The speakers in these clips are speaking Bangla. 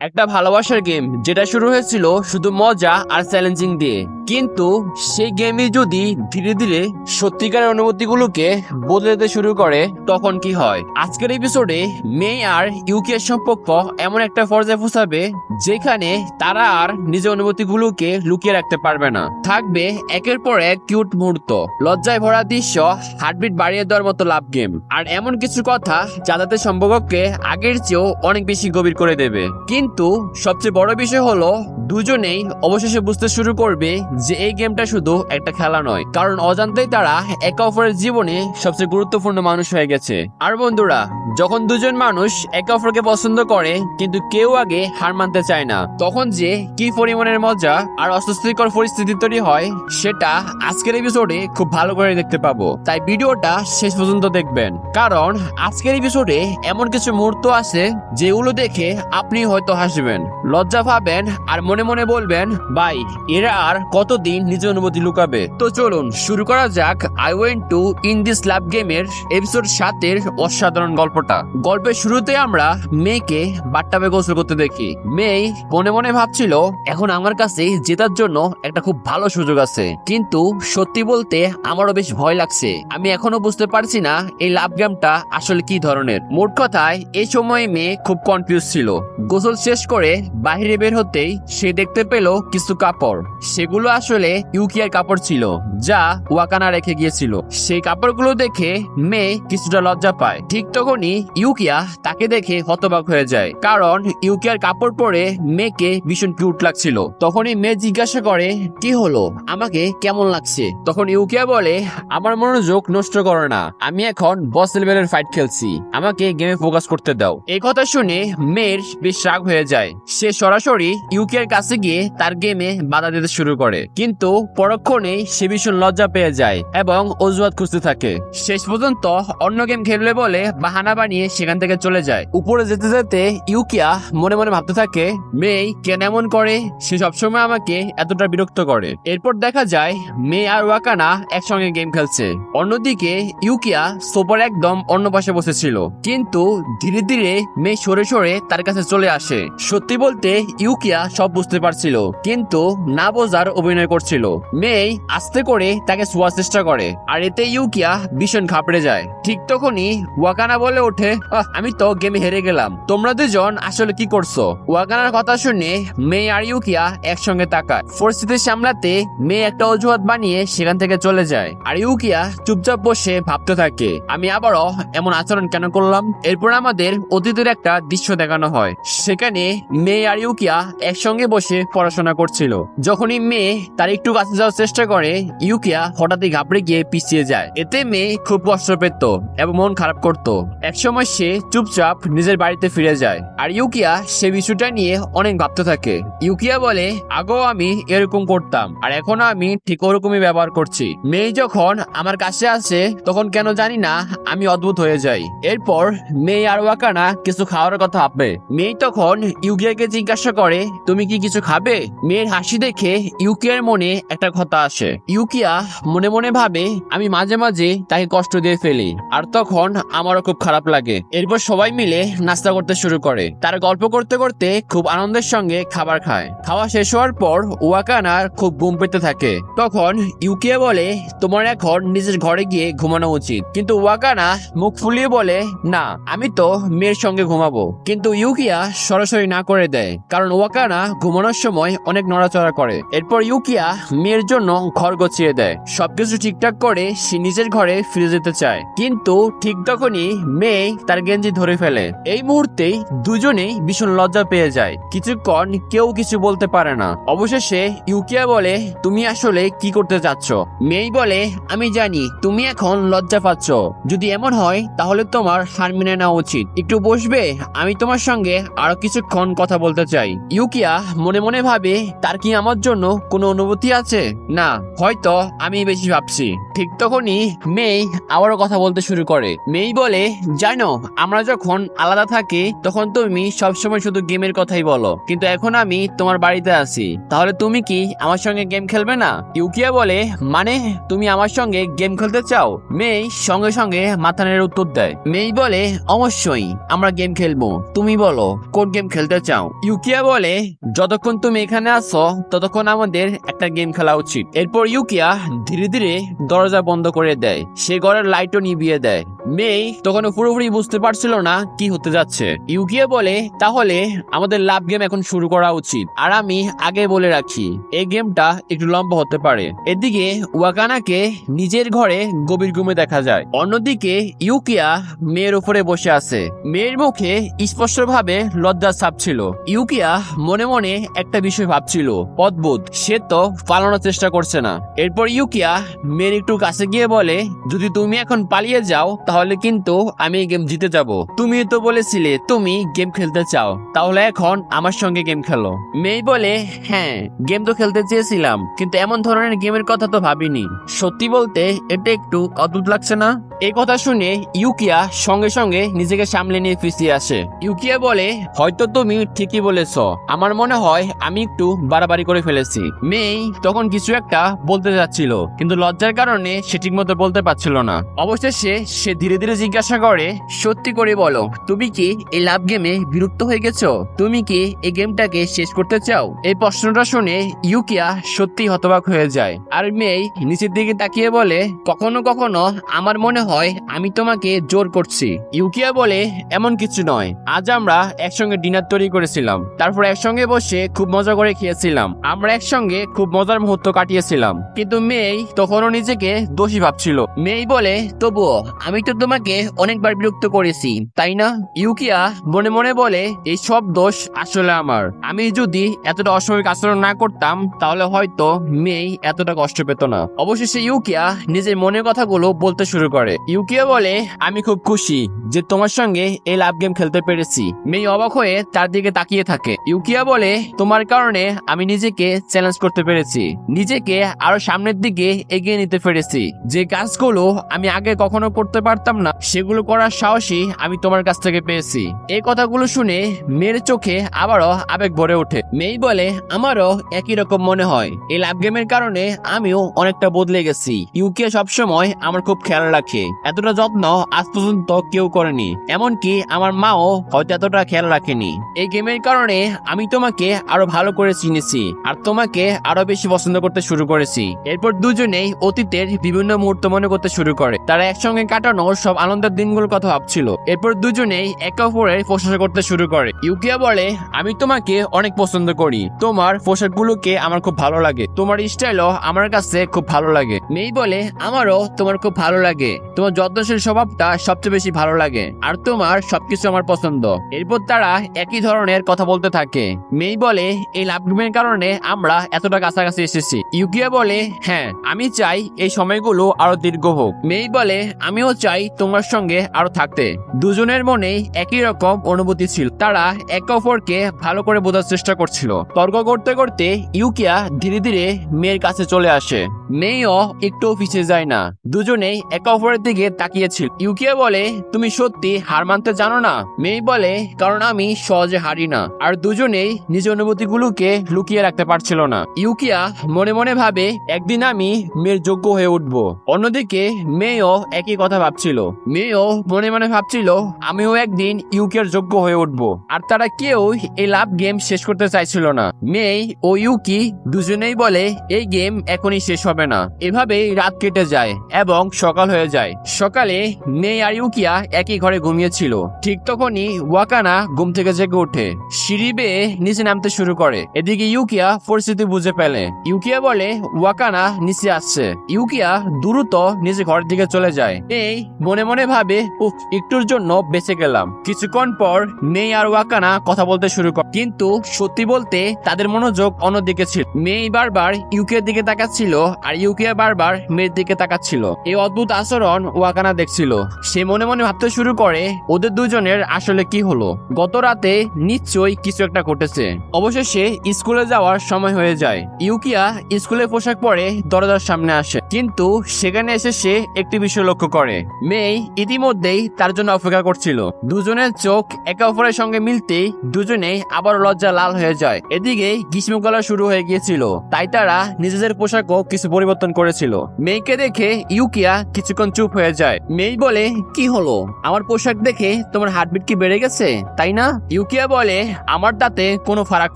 একটা ভালোবাসার গেম যেটা শুরু হয়েছিল শুধু মজা আর চ্যালেঞ্জিং দিয়ে, কিন্তু সেই গেমই যদি ধীরে ধীরে সত্যিকারের অনুভূতিগুলোকে বদলে দিতে শুরু করে তখন কি হয়। আজকের এপিসোডে মেই আর ইউকির সম্পর্ক এমন একটা পর্যায়ে পৌঁছাবে যেখানে তারা আর নিজের অনুভূতিগুলোকে লুকিয়ে রাখতে পারবে না। থাকবে একের পর এক কিউট মুহূর্ত, লজ্জায় ভরা দৃশ্য, হার্টবিট বাড়িয়ে দেওয়ার মতো লাভ গেম, আর এমন কিছু কথা যা তাদের সম্পর্ককে আগের চেয়েও অনেক বেশি গভীর করে দেবে। কিন্তু সবচেয়ে বড় বিষয় হলো দুজনেই অবশেষে বুঝতে শুরু করবে যে এই গেমটা শুধু একটা খেলা নয়, কারণ অজান্তেই তারা একে অপরের জীবনে সবচেয়ে গুরুত্বপূর্ণ মানুষ হয়ে গেছে। আর বন্ধুরা, যখন দুজন মানুষ একে অপরকে পছন্দ করে কিন্তু কেউ আগে হার মানতে চায় না, তখন যে কি পরিমাণের মজা আর অস্বস্তিকর পরিস্থিতি তৈরি হয় সেটা আজকের এপিসোডে খুব ভালো করে দেখতে পাবো। তাই ভিডিওটা শেষ পর্যন্ত দেখবেন, কারণ আজকের এপিসোডে এমন কিছু মুহূর্ত আছে যেগুলো দেখে আপনি হয়তো হাসবেন, লজ্জা পাবেন আর মনে মনে বলবেন, ভাই এরা আর কতদিন নিজের অনুভূতি লুকাবে। তো চলুন শুরু করা যাক I went to in this লাভ গেমের এপিসোড 7 এর অসাধারণ গল্পটা। গল্পের শুরুতে আমরা মেয়েকে বাথটাবে গোসল করতে দেখি। মেয়ে মনে মনে ভাবছিল, এখন আমার কাছে জেতার জন্য একটা খুব ভালো সুযোগ আছে, কিন্তু সত্যি বলতে আমারও বেশ ভয় লাগছে। আমি এখনো বুঝতে পারছি না এই লাভ গেমটা আসলে কি ধরনের। মোট কথায় এই সময় মেয়ে খুব কনফিউজ ছিল। গোসল শেষ করে বাইরে বের হতেই সে দেখতে পেল কিছু কাপড়। সেগুলো আসলে ইউকিয়ার কাপড় ছিল যা ওয়াকানা রেখে গিয়েছিল। সেই কাপড়গুলো দেখে মেয়ে কিছুটা লজ্জা পায়। ঠিক তখনই ইউকিয়া তাকে দেখে হতবাক হয়ে যায়, কারণ ইউকিয়ার কাপড় পরে মেয়েকে ভীষণ কিউট লাগছিল। তখনই মেয়ে জিজ্ঞাসা করে, কি হলো, আমাকে কেমন লাগছে? তখন ইউকিয়া বলে, আমার মনোযোগ নষ্ট করো না, আমি এখন বস লেভেলের ফাইট খেলছি, আমাকে গেমে ফোকাস করতে দাও। এই কথা শুনে মেয়ের বেশ রাগ হয়ে যায়। সে সরাসরি ইউকিয়ার কাছে গিয়ে তার গেমে বাধা দিতে শুরু করে, কিন্তু পরক্ষণেই সে ভীষণ লজ্জা পেয়ে যায় এবং অজুহাত খুঁজতে থাকে। শেষ পর্যন্ত অন্য গেম খেলবে বলে বাহানা বানিয়ে সেখান থেকে চলে যায়। উপরে যেতে যেতে ইউকিয়া মনে মনে ভাবতে থাকে, মেয়ে কেন এমন করে, সে সবসময় আমাকে এতটা বিরক্ত করে। এরপর দেখা যায় মেয়ে আর ওয়াকানা একসঙ্গে গেম খেলছে। অন্যদিকে ইউকিয়া সোফার একদম অন্য পাশে বসেছিল, কিন্তু ধীরে ধীরে মেয়ে সরে সরে তার কাছে চলে আসে। সত্যি বলতে ইউকিয়া সব বুঝতে পারছিল, কিন্তু না বোঝার অভিনয় করছিল। মেয়ে আস্তে করে তাকে ছোঁয়ার চেষ্টা করে, আর এতে ইউকিয়া ভীষণ ঘাবড়ে যায়। ঠিক তখনই ওয়াকানা বলে ওঠে, আমি তো গেমে হেরে গেলাম, তোমরা দুজন আসলে কি করছো? ওয়াকানার কথা শুনে মেয়ে আর ইউকিয়া একসঙ্গে তাকায়। পরিস্থিতি সামলাতে মেয়ে একটা অজুহাত বানিয়ে সেখান থেকে চলে যায়, আর ইউকিয়া চুপচাপ বসে ভাবতে থাকে, আমি আবারও এমন আচরণ কেন করলাম। এরপর আমাদের অতীতের একটা দৃশ্য দেখানো হয়। সেখানে মেয়ে আর ইউকিয়া একসঙ্গে বসে পড়াশোনা করছিল। যখনই মেয়ে তার একটু কাছে যাওয়ার চেষ্টা করে, ইউকিয়া হঠাৎই ঘাবড়ে গিয়ে পিছিয়ে যায়। এতে মেয়ে খুব কষ্ট পেত এবং মন খারাপ করত। একসময় সে চুপচাপ নিজের বাড়িতে ফিরে যায়, আর ইউকিয়া সে বিষয়টা নিয়ে অনেক ভাবতে থাকে। ইউকিয়া বলে, আগেও আমি এরকম করতাম, আর এখনো আমি ঠিক ওরকমই ব্যবহার করছি। মেয়ে যখন আমার কাছে আসে তখন কেন জানি না আমি অদ্ভুত হয়ে যাই। এরপর মেয়ে আর ওয়াকানা কিছু খাওয়ার কথা ভাবে। মেয়ে তখন ইউকিয়াকে জিজ্ঞাসা করে, তুমি কি কিছু খাবে? মেয়ের হাসি দেখে ইউকিয়ার মনে একটা কথা আসে। ইউকিয়া মনে মনে ভাবে, আমি মাঝে মাঝে তাকে কষ্ট দিয়ে ফেলি, আর তখন আমারও খুব খারাপ লাগে। এরপর সবাই মিলে নাস্তা করতে শুরু করে। তারা গল্প করতে করতে খুব আনন্দের সঙ্গে খাবার খায়। খাওয়া শেষ হওয়ার পর ওয়াকানার খুব ঘুম পেতে থাকে। তখন ইউকিয়া বলে, তোমার এখন নিজের ঘরে গিয়ে ঘুমানো উচিত। কিন্তু ওয়াকানা মুখ ফুলিয়ে বলে, না, আমি তো মেয়ের সঙ্গে ঘুমাবো। কিন্তু ইউকিয়া সরাসরি না করে দেয়, কারণ ওয়াকানা ঘুমানোর সময় অনেক নড়াচড়া করে। এরপর ইউকিয়া মেয়ের জন্য ঘর গছিয়ে দেয়। সবকিছু ঠিকঠাক করে সে নিজের ঘরে ফিরে যেতে চায়, কিন্তু ঠিক তখনই মেয়ে তার গেঞ্জি ধরে ফেলে। এই মুহূর্তেই দুজনেই ভীষণ লজ্জা পেয়ে যায়। কিছুক্ষণ কেউ কিছু বলতে পারে না। অবশেষে ইউকিয়া বলে, তুমি আসলে কি করতে চাচ্ছ? মেয়ে বলে, আমি জানি তুমি এখন লজ্জা পাচ্ছ, যদি এমন হয় তাহলে তোমার হার মেনে নেওয়া উচিত। একটু বসবে, আমি তোমার সঙ্গে আরো কিছুক্ষণ কথা বলতে চাই। ইউকিয়া মনে মনে ভাবে, তার কি আমার জন্য কোনো অনুভূতি আছে? না, হয়তো আমি বেশি ভাবছি। ঠিক তখনই মেয়ে আবারও কথা বলতে শুরু করে। মেয়ে বলে, জানো, আমরা যখন আলাদা থাকি তখন তুমি সবসময় শুধু গেমের কথাই বলো, কিন্তু এখন আমি তোমার বাড়িতে আছি, তাহলে তুমি কি আমার সঙ্গে গেম খেলবে না? ইউকিয়া বলে, মানে তুমি আমার সঙ্গে গেম খেলতে চাও? মেয়ে সঙ্গে সঙ্গে মাথা নেড়ে উত্তর দেয়। মেয়ে বলে, অবশ্যই আমরা গেম খেলবো, তুমি বলো কোন গেম খেলতে চাও? ইউকিয়া বলে, যতক্ষণ তুমি এখানে আসো ততক্ষণ আমাদের একটা গেম খেলা উচিত। এরপর ইউকিয়া ধীরে ধীরে দরজা বন্ধ করে দেয়, সে ঘরের লাইটও নিভিয়ে দেয়। মেই তখন পুরোপুরি বুঝতে পারছিল না কি হতে যাচ্ছে। ইউকিয়া বলে, তাহলে আমাদের লাভ গেম এখন শুরু করা উচিত। আর আমি আগে বলে রাখি, এই গেমটা একটু লম্বা হতে পারে। এদিকে ওয়াকানাকে নিজের ঘরে গভীর ঘুমে দেখা যায়। অন্যদিকে ইউকিয়া মেয়ের উপরে বসে আছে। মেয়ের মুখে স্পষ্টভাবে লজ্জার ছাপ ছিল। ইউকিয়া মনে মনে একটা বিষয় ভাবছিল, অদ্ভুত, সে তো পালানোর চেষ্টা করছে না। এরপর ইউকিয়া মেয়ের একটু কাছে গিয়ে বলে, যদি তুমি এখন পালিয়ে যাও তাহলে কিন্তু আমি এই গেম জিতে যাব। তুমি তো বলেছিলে তুমি গেম খেলতে চাও, তাহলে এখন আমার সঙ্গে গেম খেলো। মেয়ে বলে, হ্যাঁ, গেম তো খেলতে চেয়েছিলাম, কিন্তু এমন ধরনের গেমের কথা তো ভাবিনি। সত্যি বলতে এটা একটু অদ্ভুত লাগছে না? এই কথা শুনে ইউকিয়া সঙ্গে সঙ্গে নিজেকে সামলে নিয়ে ফিসিয়ে আসে। ইউকিয়া বলে, হয়তো তুমি ঠিকই বলেছ, আমার মনে হয় আমি একটু বাড়াবাড়ি করে ফেলেছি। মেয়ে তখন কিছু একটা বলতে যাচ্ছিল, কিন্তু লজ্জার কারণে সে ঠিক মতো বলতে পারছিল না। অবশেষে সে ধীরে ধীরে জিজ্ঞাসা করে, সত্যি করে বলো, তুমি কি এই লাভ গেমে বিরক্ত হয়ে গেছো? তুমি কি এই গেমটাকে শেষ করতে চাও? এই প্রশ্নটা শুনে ইউকিয়া সত্যি হতবাক হয়ে যায়। আর মেয়ে নিচের দিকে তাকিয়ে বলে, কখনো কখনো আমার মনে হয় আমি তোমাকে জোর করছি। ইউকিয়া বলে, এমন কিছু নয়, আজ আমরা একসঙ্গে ডিনার তৈরি করেছিলাম, তারপর একসঙ্গে বসে খুব মজা করে খেয়েছিলাম, আমরা একসঙ্গে খুব মজার মুহূর্ত কাটিয়েছিলাম। কিন্তু মেয়ে তখনও নিজেকে দোষী ভাবছিল। মেয়ে বলে, তবুও আমি তো তোমাকে অনেকবার বিরক্ত করেছি, তাই না? ইউকিয়া মনে মনে বলে, এই সব দোষ আসলে আমার। আমি যদি এতটা অস্বাভাবিক আচরণ না করতাম তাহলে হয়তো মেয়ে এতটা কষ্ট পেত না। অবশেষে ইউকিয়া নিজের মনের কথাগুলো বলতে শুরু করে। ইউকিয়া বলে, আমি খুব খুশি যে তোমার সঙ্গে এই লাভ গেম খেলতে পেরেছি। মেয়ে অবাক হয়ে তার দিকে তাকিয়ে থাকে। ইউকিয়া বলে, তোমার কারণে আমি নিজেকে চ্যালেঞ্জ করতে পেরেছি, নিজেকে আরো সামনের দিকে এগিয়ে নিতে পেরেছি। যে কাজগুলো আমি আগে কখনো করতে পারতাম না সেগুলো করার সাহসী আমি তোমার কাছ থেকে পেয়েছি। এই কথাগুলো শুনে মেয়ের চোখে আবারও আবেগ ভরে ওঠে। মেয়ে বলে, আমারও একই রকম মনে হয়, এই লাভ গেমের কারণে আমিও অনেকটা বদলে গেছি। ইউকিয়া সবসময় আমার খুব খেয়াল রাখে, এতটা যত্ন আজ পর্যন্ত কেউ করেনি, এমনকি আমার মাও হয়তো এতটা খেয়াল রাখেনি। এই গেমের কারণে আমি তোমাকে আরো ভালো করে চিনেছি আর তোমাকে আরো বেশি পছন্দ করতে শুরু করেছি। এরপর দুজনেই অতীতের বিভিন্ন মুহূর্ত মনে করতে শুরু করে। তারা একসঙ্গে কাটানো সব আনন্দের দিনগুলোর কথা ভাবছিল। এরপর দুজনেই একে অপরের প্রশংসা করতে শুরু করে। ইউকিয়া বলে, আমি তোমাকে অনেক পছন্দ করি, তোমার পোশাকগুলোকে আমার খুব ভালো লাগে, তোমার স্টাইলও আমার কাছে খুব ভালো লাগে। মেই বলে, আমারও তোমার খুব ভালো লাগে, তোমার যত্নশীল স্বভাবটা সবচেয়ে বেশি ভালো লাগে, আর তোমার সবকিছু আমার পছন্দ। এরপর তারা একই ধরনের কথা বলতে থাকে। মেই বলে, এই লাভ গেমের কারণে আমরা এতটা কাছাকাছি এসেছি। ইউকিয়া বলে, হ্যাঁ, আমি চাই এই সময়গুলো আরো দীর্ঘ হোক। মেই বলে, আমিও চাই তোমার সঙ্গে আরো থাকতে। দুজনের মনেই একই রকম অনুভূতি ছিল। তারা একে অপরকে ভালো করে বোঝার চেষ্টা করছিল। তর্ক করতে করতে ইউকিয়া ধীরে ধীরে মেয়ের কাছে চলে আসে। মেয়েও একটু পিছিয়ে যায় না, দুজনেই একে অপরের দিকে তাকিয়েছিল। ইউকিয়া বলে, তুমি সত্যি হার মানতে জানো না? মেয়ে বলে, কারণ আমি সহজে হারি না। আর দুজনেই নিজ অনুভূতিগুলোকে লুকিয়ে রাখতে পারছিল না। ইউকিয়া মনে মনে ভাবে, একদিন আমি মেয়ের যোগ্য হয়ে উঠবো। অন্যদিকে মেয়েও একই কথা ভাবছিল। মেয়েও মনে মনে ভাবছিল, আমিও একদিন ইউকিয়ার যোগ্য হয়ে উঠবো। আর তারা কেউ এই লাভ গেম শেষ করতে চাইছিল না। মেয়ে ও ইউকি দুজনেই বলে, এই গেম এখনই শেষ হবে না। এভাবেই রাত কেটে যায় এবং সকাল হয়ে যায়। সকালে মেয়ে আর ইউকিয়া একই ঘরে ঘুমিয়েছিল। ঠিক তখনই ওয়াকানা ঘুম থেকে জেগে ওঠে, সিঁড়ি বেয়ে নিচে নামতে শুরু করে। এদিকে ইউকিয়া পরিস্থিতি বুঝে ফেলে। ইউকিয়া বলে, ওয়াকানা নিচে আসছে। ইউকিয়া দ্রুত নিজে ঘরের দিকে চলে যায়। এই মনে মনে ভাবে, উফ, একটুর জন্য বেঁচে গেলাম। কিছুক্ষণ পর মেয়ে আর ওয়াকানা কথা বলতে শুরু করে, কিন্তু সত্যি বলতে তাদের মনোযোগ অন্যদিকে ছিল। মেয়ে বারবার ইউকিয়ার দিকে তাকাচ্ছিল আর ইউকিয়া বারবার মেয়ের দিকে তাকাচ্ছিল। এই অদ্ভুত আচরণ ওয়াকানা দেখছিল। সে মনে মনে ভাবতে শুরু করে, ওদের দুজনের আসলে কি হলো? গত রাতে নিশ্চয়ই কিছু একটা ঘটেছে। অবশেষে স্কুলে যাওয়ার সময় হয়ে যায়। ইউকিয়া স্কুলের পোশাক পরে দরজার সামনে আসে, কিন্তু সেখানে এসে সে একটি বিষয় লক্ষ্য করে। মেই ইতিমধ্যেই তার জন্য অপেক্ষা করছিল। দুজনের চোখ একে অপরের সঙ্গে মিলতেই দুজনেই আবার লজ্জা লাল হয়ে যায়। এদিকে গ্রীষ্মকাল শুরু হয়ে গিয়েছিল, তাই তারা নিজেদের পোশাকও কিছু পরিবর্তন করেছিল। মেইকে দেখে ইউকিয়া কিছুক্ষণ চুপ হয়ে যায়। মেই বলে, কি হলো? আমার পোশাক দেখে তোমার হার্টবিট কি বেড়ে গেছে, তাই না? ইউকিয়া বলে, আমার তাতে কোনো ফারাক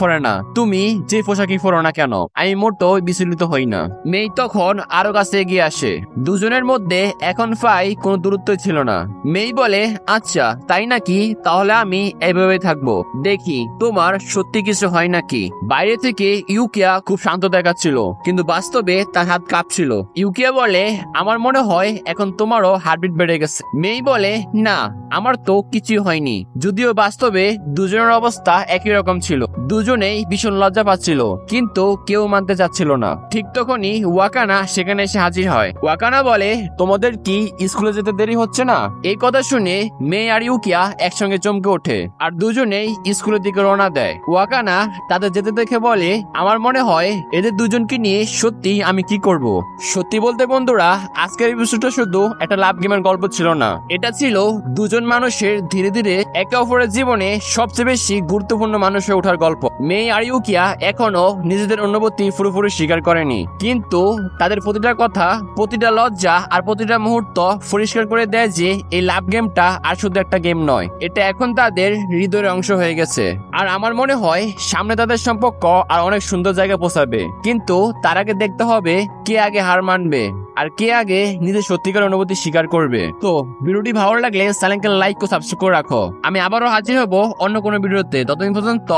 পড়ে না, তুমি যে পোশাকই পরো না কেন, আমি মোটেও বিচলিত হই না। মেই তখন আরো কাছে এগিয়ে আসে। দুজনের মধ্যে এখন প্রায় কোনো দূরত্ব ছিল না। মেই বলে, আচ্ছা তাই নাকি, তাহলে আমি এইভাবে থাকবো, দেখি তোমার সত্যি কিছু হয় নাকি। বাইরে থেকে ইউকিয়া খুব শান্ত দেখাচ্ছিল, কিন্তু বাস্তবে তার হাত কাঁপছিল। ইউকিয়া বলে, আমার মনে হয় এখন তোমারও হার্টবিট বেড়ে গেছে। মেই বলে, না, আমার তো কিছুই হয়নি। যদিও বাস্তবে দুজনের অবস্থা একই রকম ছিল। দুজনেই ভীষণ লজ্জা পাচ্ছিল, কিন্তু কেউ মানতে চাচ্ছিল না। ঠিক তখনই ওয়াকানা সেখানে এসে হাজির হয়। ওয়াকানা বলে, তোমাদের কি স্কুলে যেতে দেরি হচ্ছে না? এই কথা শুনে মেই আর ইউকিয়া একসঙ্গে চমকে ওঠে, আর দুজনেই স্কুলের দিকে রওনা দেয়। ওয়াকানা তাদের যেতে দেখে বলে, আমার মনে হয় এদের দুজনকে নিয়ে সত্যি আমি কি করব। সত্যি বলতে বন্ধুরা, আজকের এপিসোডটা শুধু একটা লাভ গেমের গল্প ছিল না, এটা ছিল দুজন মানুষের ধীরে ধীরে একে অপরের জীবনে সবচেয়ে বেশি গুরুত্বপূর্ণ মানুষ হয়ে ওঠার গল্প। মেই আর ইউকিয়া এখনো নিজেদের অনুভূতি পুরোপুরি স্বীকার করেনি, কিন্তু তাদের প্রতিটা কথা, প্রতিটা লজ্জা আর প্রতিটা মুহূর্ত পরিষ্কার করে দেয় যে এই লাভ গেমটা আর শুধু একটা গেম নয়, এটা এখন তাদের হৃদয়ের অংশ হয়ে গেছে। আর আমার মনে হয় সামনে তাদের সম্পর্ক আর অনেক সুন্দর জায়গায় পৌঁছাবে, কিন্তু তার আগে দেখতে হবে কে আগে হার মানবে আর কে আগে নিজের সত্যিকার অনুভূতি স্বীকার করবে। তো ভিডিওটি ভালো লাগলে চ্যানেলকে লাইক ও সাবস্ক্রাইব করে রাখো। আমি আবারও হাজির হব অন্য কোনো ভিডিওতে, ততদিন পর্যন্ত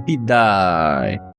বিদায়।